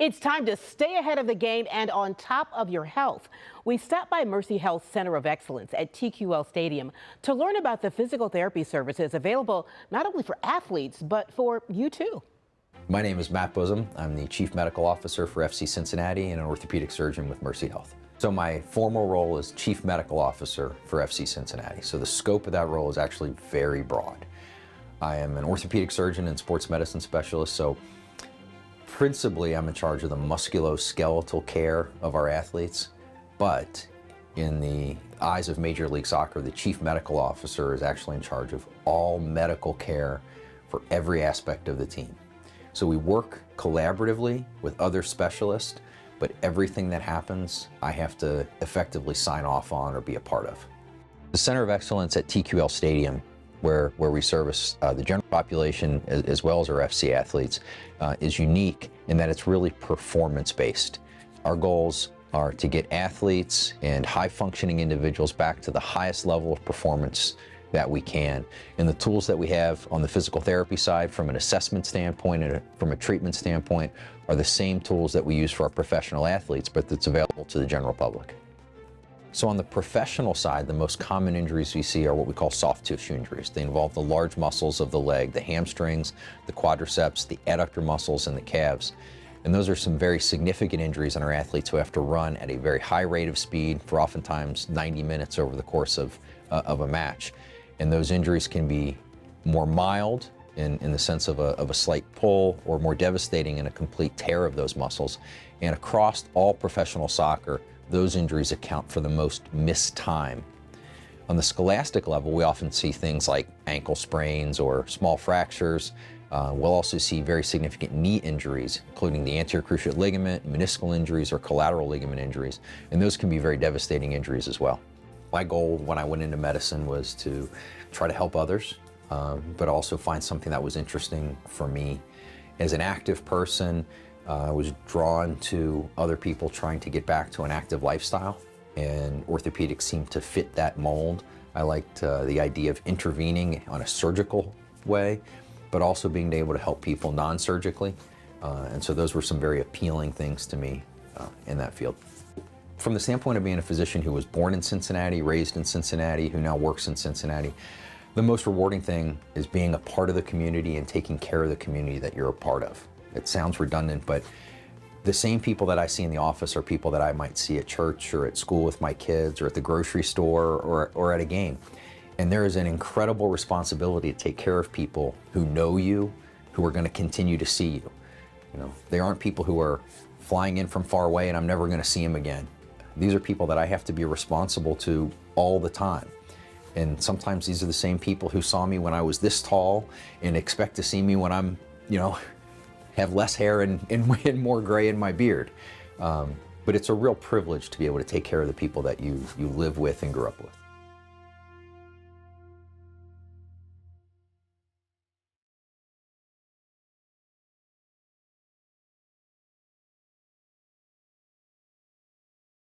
It's time to stay ahead of the game and on top of your health. We stopped by Mercy Health Center of Excellence at TQL Stadium to learn about the physical therapy services available not only for athletes, but for you too. My name is Matt Busam. I'm the Chief Medical Officer for FC Cincinnati and an orthopedic surgeon with Mercy Health. So my formal role is Chief Medical Officer for FC Cincinnati. So the scope of that role is actually very broad. I am an orthopedic surgeon and sports medicine specialist, so principally I'm in charge of the musculoskeletal care of our athletes, but in the eyes of Major League Soccer, the Chief Medical Officer is actually in charge of all medical care for every aspect of the team. So we work collaboratively with other specialists, but everything that happens, I have to effectively sign off on or be a part of. The Center of Excellence at TQL Stadium, where we service the general population as well as our FC athletes, is unique in that it's really performance-based. Our goals are to get athletes and high-functioning individuals back to the highest level of performance that we can. And the tools that we have on the physical therapy side from an assessment standpoint and from a treatment standpoint are the same tools that we use for our professional athletes, but that's available to the general public. So on the professional side, the most common injuries we see are what we call soft tissue injuries. They involve the large muscles of the leg, the hamstrings, the quadriceps, the adductor muscles, and the calves. And those are some very significant injuries in our athletes who have to run at a very high rate of speed for oftentimes 90 minutes over the course of a match. And those injuries can be more mild in the sense of a slight pull, or more devastating in a complete tear of those muscles. And across all professional soccer, those injuries account for the most missed time. On the scholastic level, we often see things like ankle sprains or small fractures. We'll also see very significant knee injuries, including the anterior cruciate ligament, meniscal injuries, or collateral ligament injuries. And those can be very devastating injuries as well. My goal when I went into medicine was to try to help others, but also find something that was interesting for me. As an active person, I was drawn to other people trying to get back to an active lifestyle, and orthopedics seemed to fit that mold. I liked the idea of intervening on a surgical way, but also being able to help people non-surgically. And so those were some very appealing things to me in that field. From the standpoint of being a physician who was born in Cincinnati, raised in Cincinnati, who now works in Cincinnati, the most rewarding thing is being a part of the community and taking care of the community that you're a part of. It sounds redundant, but the same people that I see in the office are people that I might see at church or at school with my kids or at the grocery store or at a game. And there is an incredible responsibility to take care of people who know you, who are going to continue to see you. You know, they aren't people who are flying in from far away and I'm never going to see them again. These are people that I have to be responsible to all the time. And sometimes these are the same people who saw me when I was this tall and expect to see me when I'm, have less hair and more gray in my beard. But it's a real privilege to be able to take care of the people that you live with and grew up with.